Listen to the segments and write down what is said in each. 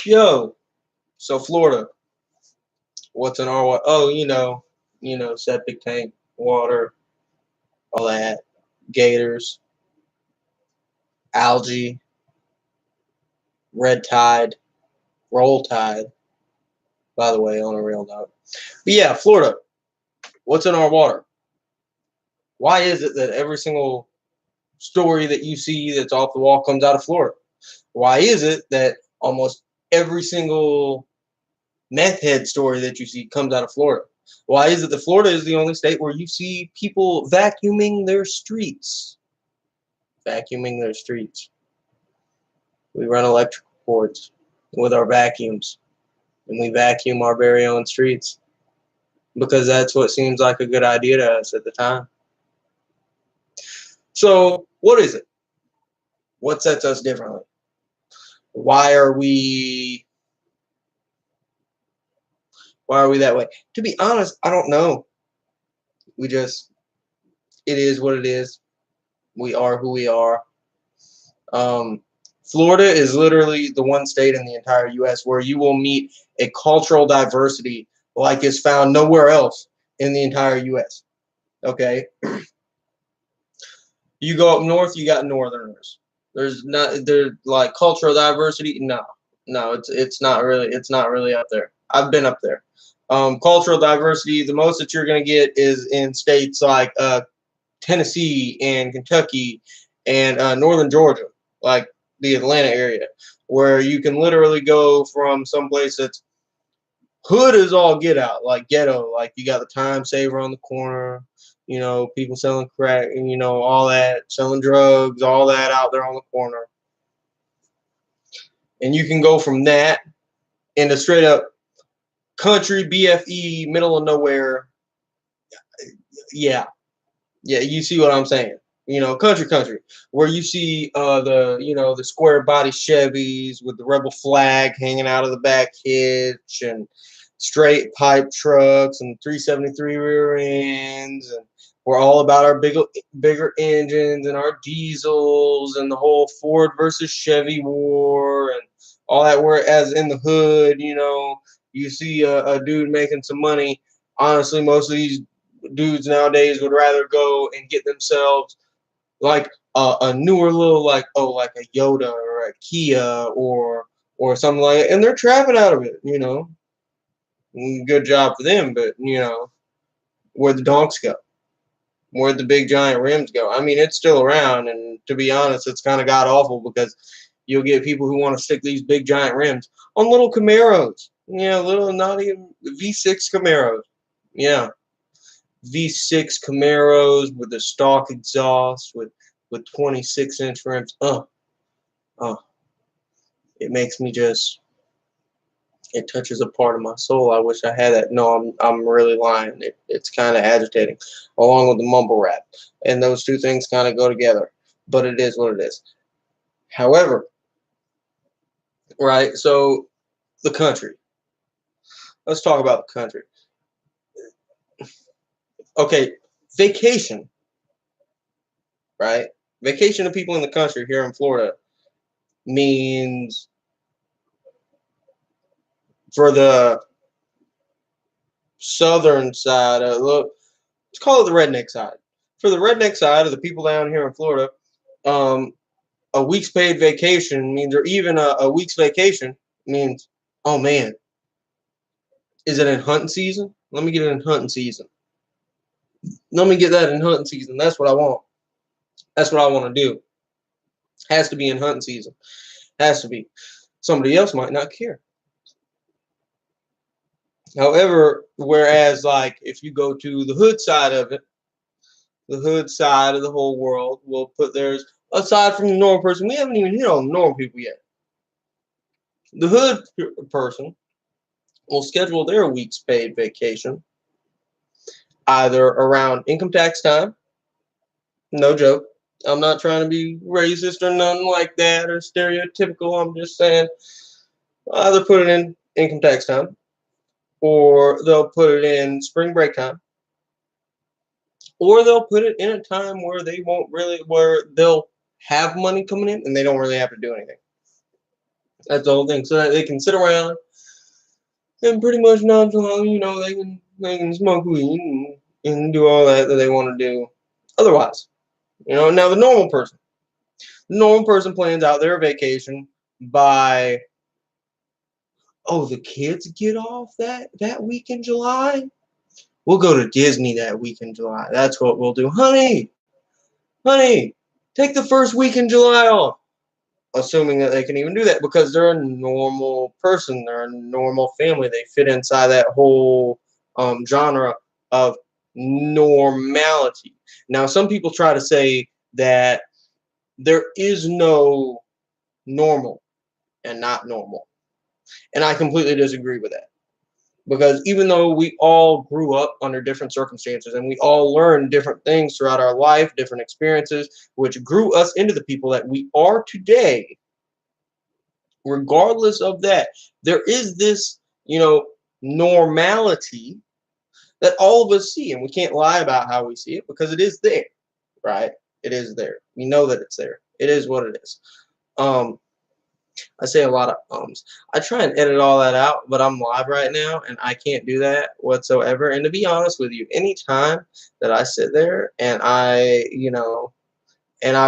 Yo, so Florida, what's in our water? Oh, septic tank, water, all that, gators, algae, red tide, roll tide. By the way, on a real note, but yeah, Florida, what's in our water? Why is it that every single story that you see that's off the wall comes out of Florida? Why is it that almost every single meth head story that you see comes out of Florida? Why is it that Florida is the only state where you see people vacuuming their streets? Vacuuming their streets. We run electrical cords with our vacuums, and we vacuum our very own streets because that's what seems like a good idea to us at the time. So, what is it? What sets us differently? Why are we why are we that way? To be honest, I don't know. We just it is what it is. We are who we are. Um, Florida is literally the one state in the entire U.S. where you will meet a cultural diversity like is found nowhere else in the entire U.S. Okay, you go up north, you got Northerners. There's like cultural diversity. No, no, it's not really up there. I've been up there. Cultural diversity, the most that you're gonna get is in states like Tennessee and Kentucky and northern Georgia, like the Atlanta area, where you can literally go from someplace that's hood is all get out, like ghetto, like you got the time saver on the corner, people selling crack and all that, selling drugs, all that out there on the corner, and you can go from that into straight up country BFE, middle of nowhere. Yeah, yeah, you see what I'm saying? Country, where you see the square body Chevys with the rebel flag hanging out of the back hitch and straight pipe trucks and 373 rear ends, and we're all about our bigger engines and our diesels and the whole Ford versus Chevy war and all that. Whereas in the hood, you see a dude making some money. Honestly, most of these dudes nowadays would rather go and get themselves like a newer little like a Yoda or a Kia or something like that, and they're trapping out of it. Good job for them, but where the donks go, where the big giant rims go. I mean, it's still around, and to be honest, it's kind of god awful because you'll get people who want to stick these big giant rims on little Camaros. Little not even V6 Camaros. Yeah, V6 Camaros with the stock exhaust with 26-inch rims. Oh, it makes me just it touches a part of my soul. I wish I had that. No, I'm really lying. It's kind of agitating, along with the mumble rap, and those two things kind of go together. But it is what it is. However, right? So the country. Let's talk about the country. Okay, vacation, right? Vacation to people in the country here in Florida means for the southern side. Look, let's call it the redneck side. For the redneck side of the people down here in Florida, um, a week's paid vacation means, or even a week's vacation means, oh man, is it in hunting season? Let me get it in hunting season. Let me get that in hunting season. That's what I want. That's what I want to do. Has to be in hunting season. Has to be. Somebody else might not care. However, whereas like if you go to the hood side of it, the hood side of the whole world will put theirs aside from the normal person. We haven't even hit on normal people yet. The hood person will schedule their week's paid vacation either around income tax time. No joke. I'm not trying to be racist or nothing like that or stereotypical. I'm just saying either put it in income tax time or they'll put it in spring break time or they'll put it in a time where where they'll have money coming in and they don't really have to do anything. That's the whole thing. So that they can sit around and pretty much nonchalantly, they can smoke weed and do all that they want to do. Otherwise, now the normal person plans out their vacation by, oh, the kids get off that week in July. We'll go to Disney that week in July. That's what we'll do, honey. Take the first week in July off. Assuming that they can even do that because they're a normal person, they're a normal family, they fit inside that whole genre of normality. Now, some people try to say that there is no normal and not normal, and I completely disagree with that. Because even though we all grew up under different circumstances and we all learned different things throughout our life, different experiences, which grew us into the people that we are today, regardless of that, there is this, normality that all of us see, and we can't lie about how we see it because it is there, right? It is there. We know that it's there. It is what it is. Um, I say a lot of ums. I try and edit all that out, but I'm live right now, and I can't do that whatsoever. And to be honest with you, anytime that I sit there and I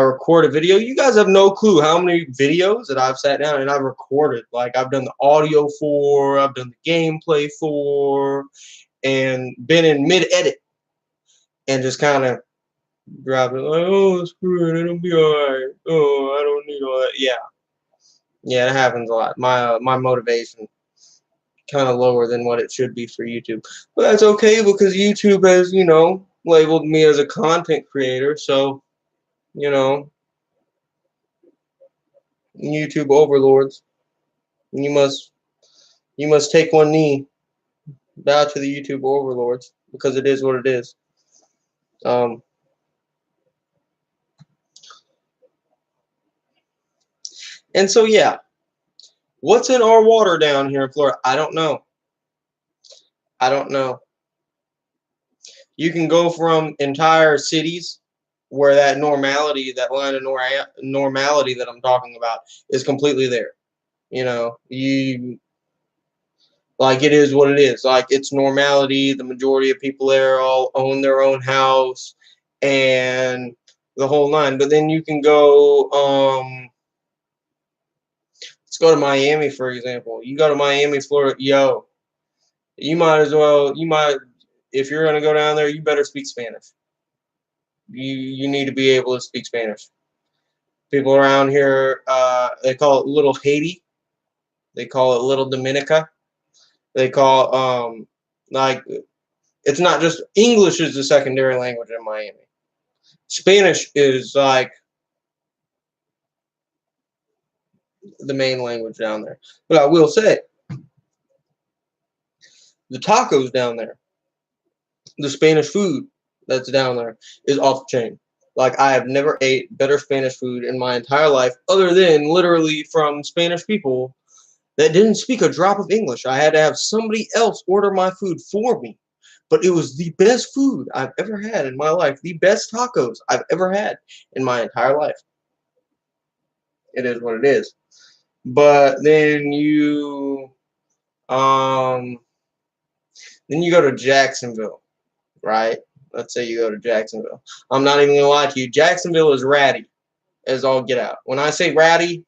record a video, you guys have no clue how many videos that I've sat down and I've recorded. Like, I've done the audio for, I've done the gameplay for, and been in mid-edit and just kind of drop it like, oh, screw it, it'll be alright. Oh, I don't need all that. Yeah, it happens a lot. My motivation kind of lower than what it should be for YouTube, but that's okay because YouTube has labeled me as a content creator. So you know YouTube overlords, you must take one knee, bow to the YouTube overlords because it is what it is. Um, and so yeah, what's in our water down here in Florida? I don't know. I don't know. You can go from entire cities where that normality, that line of normality that I'm talking about, is completely there. You like it is what it is. Like it's normality. The majority of people there all own their own house and the whole nine. But then you can go. Let's go to Miami for example. You go to Miami, Florida. Yo, you might as well. You might if you're gonna go down there, you better speak Spanish. You need to be able to speak Spanish. People around here, they call it Little Haiti. They call it Little Dominica. They call like it's not just English is the secondary language in Miami. Spanish is like the main language down there. But I will say, the tacos down there, the Spanish food that's down there is off the chain. Like I have never ate better Spanish food in my entire life, other than literally from Spanish people that didn't speak a drop of English. I had to have somebody else order my food for me. But it was the best food I've ever had in my life. The best tacos I've ever had in my entire life. It is what it is. But um then you go to Jacksonville, right? Let's say you go to Jacksonville. I'm not even gonna lie to you. Jacksonville is ratty as all get out. When I say ratty,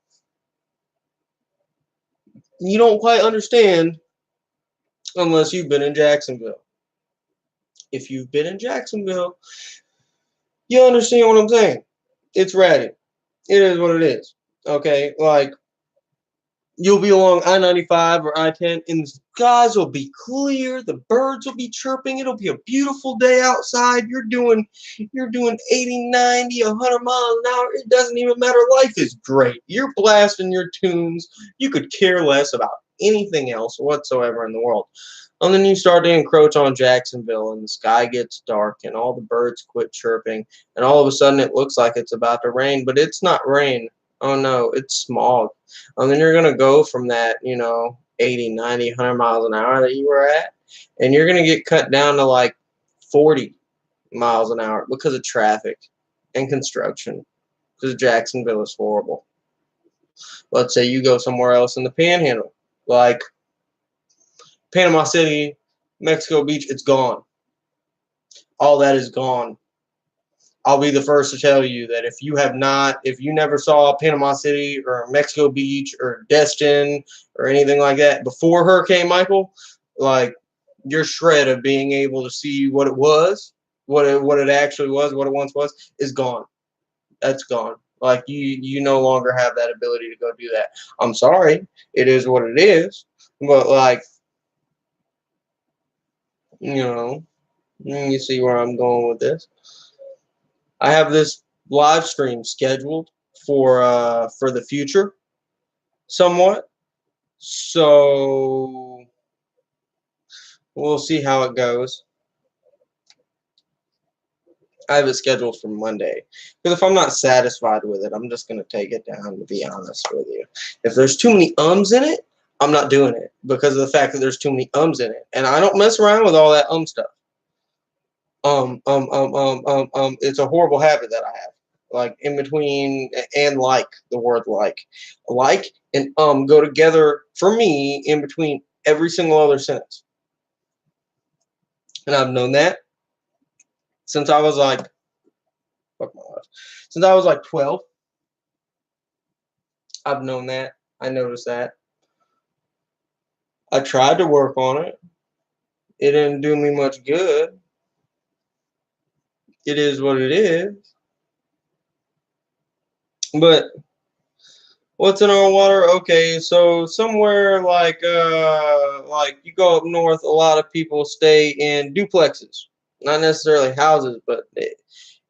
you don't quite understand unless you've been in Jacksonville. If you've been in Jacksonville, you understand what I'm saying. It's ratty. It is what it is. Okay, like you'll be along I-95 or I-10, and the skies will be clear. The birds will be chirping. It'll be a beautiful day outside. You're doing 80, 90, 100 miles an hour. It doesn't even matter. Life is great. You're blasting your tunes. You could care less about anything else whatsoever in the world. And then you start to encroach on Jacksonville, and the sky gets dark, and all the birds quit chirping, and all of a sudden it looks like it's about to rain, but it's not rain. Oh no, it's smog. And then you're going to go from that, 80, 90, 100 miles an hour that you were at, and you're going to get cut down to like 40 miles an hour because of traffic and construction, because Jacksonville is horrible. Let's say you go somewhere else in the Panhandle, like Panama City, Mexico Beach. It's gone. All that is gone. I'll be the first to tell you that if you never saw Panama City or Mexico Beach or Destin or anything like that before Hurricane Michael, like your shred of being able to see what it was, what it actually was, what it once was, is gone. That's gone. Like you no longer have that ability to go do that. I'm sorry, it is what it is, but like you know, you see where I'm going with this. I have this live stream scheduled for the future, somewhat. So we'll see how it goes. I have it scheduled for Monday. Because if I'm not satisfied with it, I'm just going to take it down, to be honest with you. If there's too many ums in it, I'm not doing it because of the fact that there's too many ums in it. And I don't mess around with all that stuff. It's a horrible habit that I have. Like in between and like the word like and go together for me in between every single other sentence. And I've known that since I was like, fuck my life, since I was like 12. I've known that. I noticed that. I tried to work on it. It didn't do me much good. It is what it is. But what's in our water? Okay, so somewhere like you go up north, a lot of people stay in duplexes, not necessarily houses, but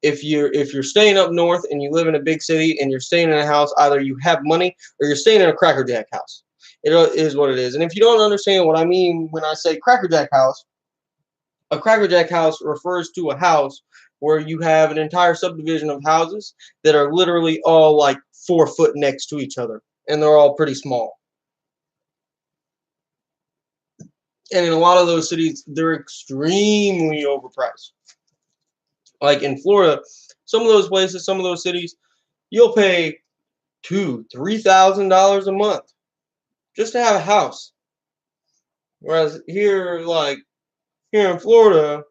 if you're staying up north and you live in a big city and you're staying in a house, either you have money or you're staying in a crackerjack house. It is what it is. And if you don't understand what I mean when I say crackerjack house, a crackerjack house refers to a house where you have an entire subdivision of houses that are literally all like 4 foot next to each other, and they're all pretty small. And in a lot of those cities, they're extremely overpriced. Like in Florida, some of those places, some of those cities, you'll pay $2,000-$3,000 a month just to have a house. Whereas here, like here in Florida,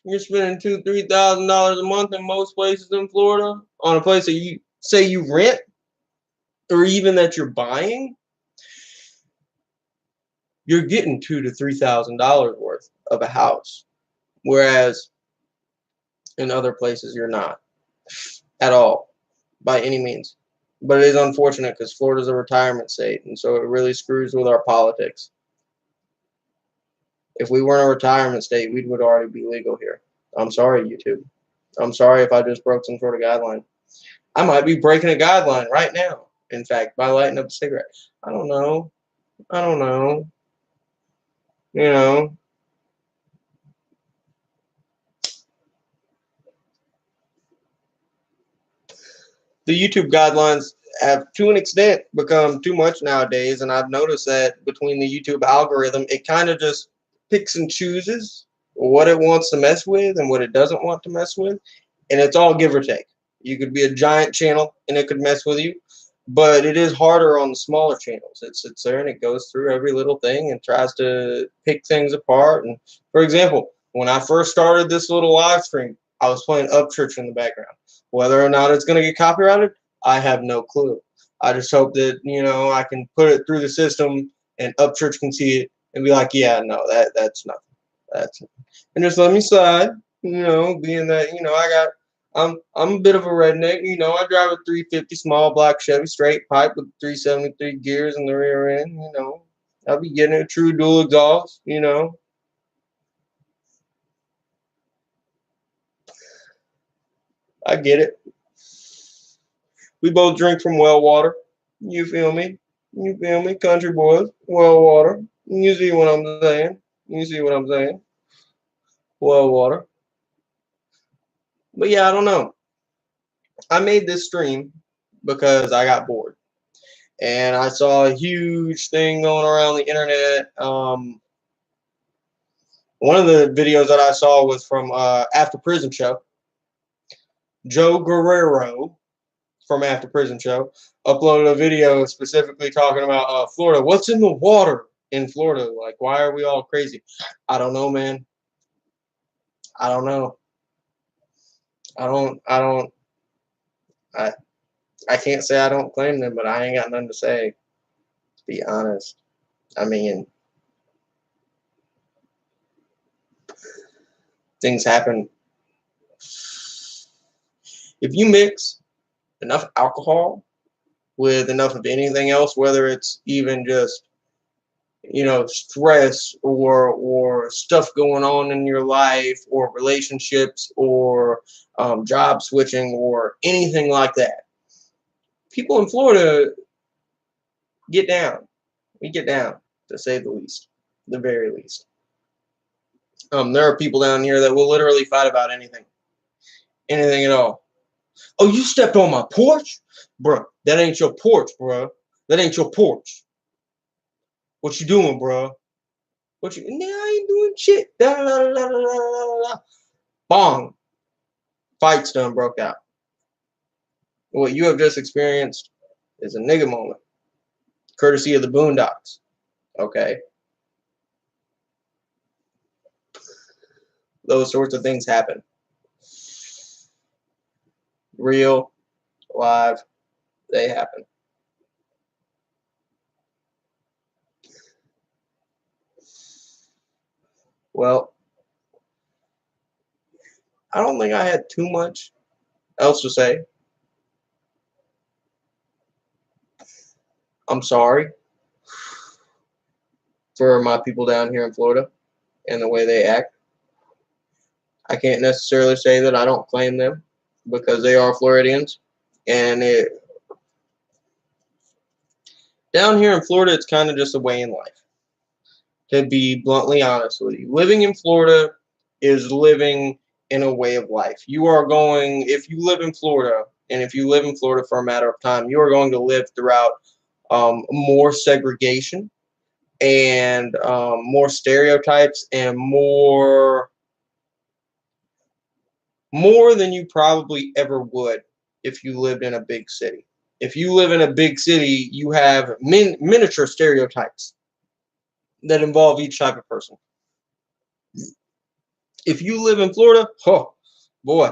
you're spending $2,000-$3,000 a month in most places in Florida on a place that you say you rent or even that you're buying. You're getting $2,000 to $3,000 worth of a house, whereas in other places you're not at all by any means. But it is unfortunate because Florida's a retirement state, and so it really screws with our politics. If we weren't a retirement state, we would already be legal here. I'm sorry, YouTube. I'm sorry if I just broke some sort of guideline. I might be breaking a guideline right now, in fact, by lighting up a cigarette. I don't know. I don't know. You know. The YouTube guidelines have, to an extent, become too much nowadays, and I've noticed that between the YouTube algorithm, it kind of just picks and chooses what it wants to mess with and what it doesn't want to mess with, and it's all give or take. You could be a giant channel and it could mess with you, but it is harder on the smaller channels. It sits there and it goes through every little thing and tries to pick things apart. And for example, when I first started this little live stream, I was playing Upchurch in the background. Whether or not it's going to get copyrighted, I have no clue. I just hope that, I can put it through the system and Upchurch can see it and be like, yeah, no, that's nothing. That's nothing. And just let me slide, being that, I'm a bit of a redneck. I drive a 350 small black Chevy straight pipe with 373 gears in the rear end. I'll be getting a true dual exhaust. I get it. We both drink from well water. You feel me? You feel me? Country boys, well water. You see what I'm saying? You see what I'm saying? Well water. But yeah, I don't know. I made this stream because I got bored. And I saw a huge thing going around the internet. One of the videos that I saw was from After Prison Show. Joe Guerrero from After Prison Show, uploaded a video specifically talking about Florida. What's in the water in Florida? Like, why are we all crazy? I don't know, man. I don't know. I I can't say I don't claim them, but I ain't got nothing to say, to be honest. I mean, things happen. If you mix enough alcohol with enough of anything else, whether it's even just, you know, stress or stuff going on in your life or relationships or job switching or anything like that, people in Florida get down. We get down, to say the least, the very least. There are people down here that will literally fight about anything, anything at all. Oh, you stepped on my porch, bro. That ain't your porch, bro. That ain't your porch. What you doing, bro? What you? Nah, I ain't doing shit. Da, da, da, da, da, da, da. Bong. Fights done broke out. What you have just experienced is a nigga moment, courtesy of the Boondocks. Okay, those sorts of things happen. Real, live, they happen. Well, I don't think I had too much else to say. I'm sorry for my people down here in Florida and the way they act. I can't necessarily say that I don't claim them because they are Floridians. And down here in Florida, it's kind of just a way in life. To be bluntly honest with you, living in Florida is living in a way of life. You are going, if you live in Florida, and if you live in Florida for a matter of time, you are going to live throughout more segregation and more stereotypes and more than you probably ever would if you lived in a big city. If you live in a big city, you have miniature stereotypes that involve each type of person. If you live in Florida, oh boy,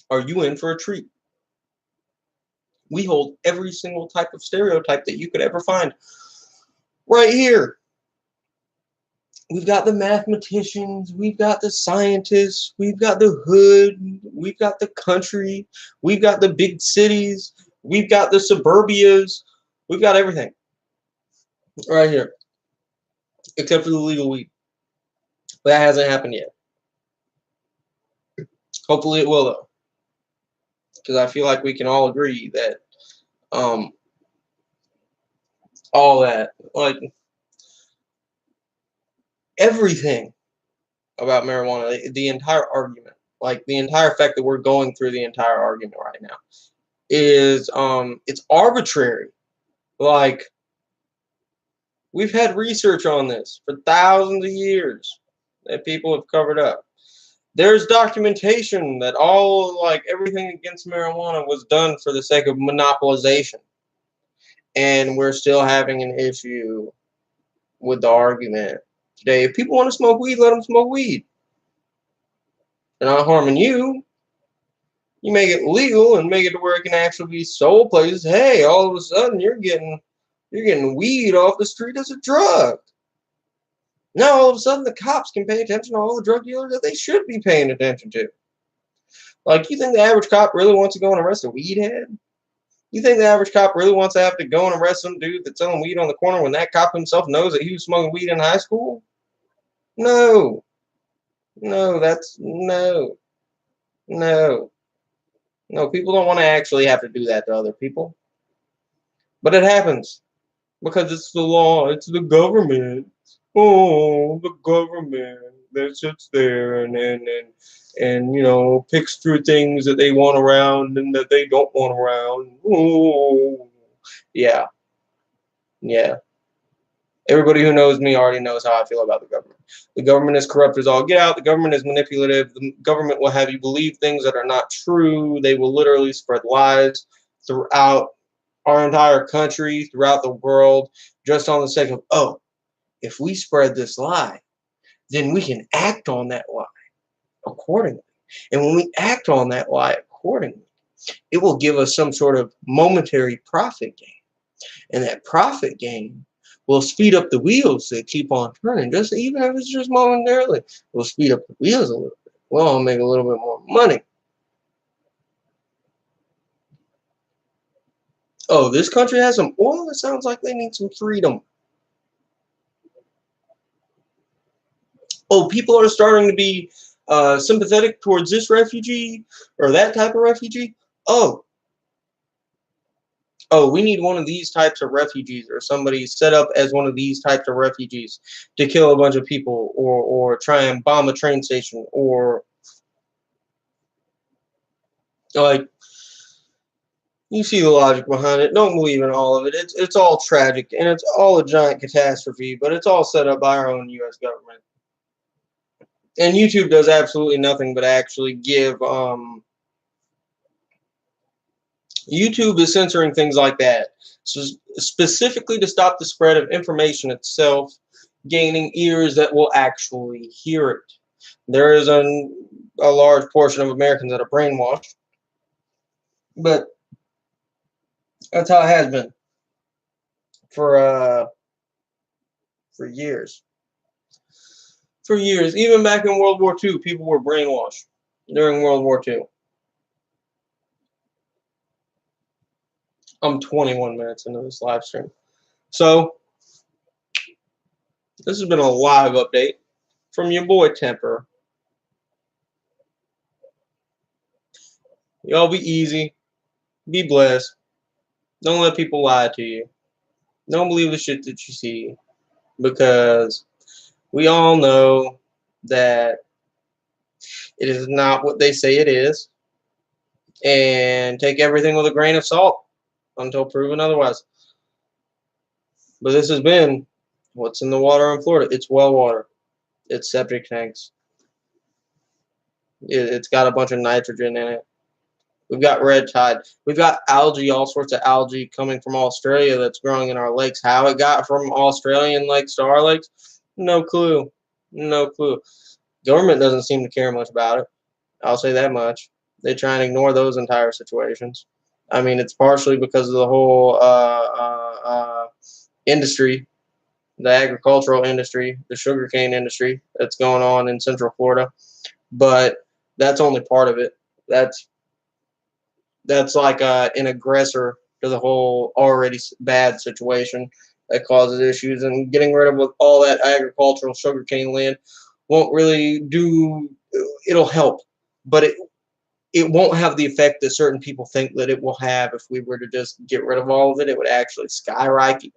are you in for a treat. We hold every single type of stereotype that you could ever find right here. We've got the mathematicians, we've got the scientists, we've got the hood, we've got the country, we've got the big cities, we've got the suburbias, we've got everything right here, except for the legal weed. But that hasn't happened yet. Hopefully it will, though, because I feel like we can all agree that all that, like, everything about marijuana, the entire argument, like the entire fact that we're going through the entire argument right now is it's arbitrary. Like, we've had research on this for thousands of years that people have covered up. There's documentation that everything against marijuana was done for the sake of monopolization. And we're still having an issue with the argument today. If people want to smoke weed, let them smoke weed. They're not harming you. You make it legal and make it to where it can actually be sold places. Hey, all of a sudden you're getting weed off the street as a drug. Now all of a sudden the cops can pay attention to all the drug dealers that they should be paying attention to. Like, you think the average cop really wants to go and arrest a weed head? You think the average cop really wants to have to go and arrest some dude that's selling weed on the corner when that cop himself knows that he was smoking weed in high school? No. No, no. No. No, people don't want to actually have to do that to other people. But it happens. Because it's the law. It's the government. Oh, the government that sits there and you know, picks through things that they want around and that they don't want around. Oh, yeah. Yeah. Everybody who knows me already knows how I feel about the government. The government is corrupt as all get out. The government is manipulative. The government will have you believe things that are not true. They will literally spread lies throughout our entire country, throughout the world, just on the sake of, oh, if we spread this lie, then we can act on that lie accordingly. And when we act on that lie accordingly, it will give us some sort of momentary profit gain. And that profit gain will speed up the wheels that keep on turning, just even if it's just momentarily. We'll speed up the wheels a little bit. We'll make a little bit more money. Oh, this country has some oil? It sounds like they need some freedom. Oh, people are starting to be sympathetic towards this refugee or that type of refugee. Oh, we need one of these types of refugees, or somebody set up as one of these types of refugees to kill a bunch of people, or try and bomb a train station, or like, you see the logic behind it. Don't believe in all of it. It's all tragic, and it's all a giant catastrophe, but it's all set up by our own U.S. government. And YouTube does absolutely nothing but actually give YouTube is censoring things like that, so specifically to stop the spread of information itself, gaining ears that will actually hear it. There is a large portion of Americans that are brainwashed, but that's how it has been for years. For years, even back in World War II, people were brainwashed during World War II. I'm 21 minutes into this live stream. So, this has been a live update from your boy Temper. Y'all be easy. Be blessed. Don't let people lie to you. Don't believe the shit that you see, because we all know that it is not what they say it is. And take everything with a grain of salt until proven otherwise. But this has been What's in the Water in Florida. It's well water. It's septic tanks. It's got a bunch of nitrogen in it. We've got red tide. We've got algae, all sorts of algae coming from Australia that's growing in our lakes. How it got from Australian lakes to our lakes, no clue. No clue. Government doesn't seem to care much about it. I'll say that much. They try and ignore those entire situations. I mean, it's partially because of the whole industry, the agricultural industry, the sugarcane industry that's going on in Central Florida. But that's only part of it. That's like an aggressor to the whole already bad situation that causes issues. And getting rid of all that agricultural sugarcane land won't really do. It'll help, but it won't have the effect that certain people think that it will have. If we were to just get rid of all of it, it would actually skyrocket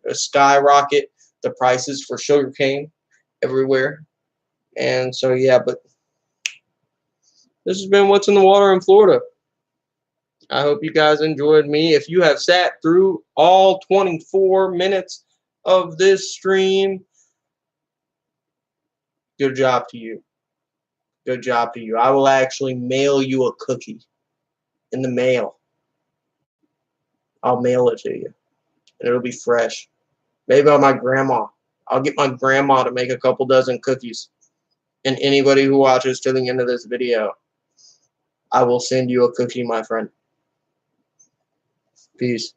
the prices for sugarcane everywhere. And so, yeah, but this has been What's in the Water in Florida. I hope you guys enjoyed me. If you have sat through all 24 minutes of this stream, good job to you. Good job to you. I will actually mail you a cookie in the mail. I'll mail it to you, and it'll be fresh. Maybe by my grandma. I'll get my grandma to make a couple dozen cookies. And anybody who watches to the end of this video, I will send you a cookie, my friend. Peace.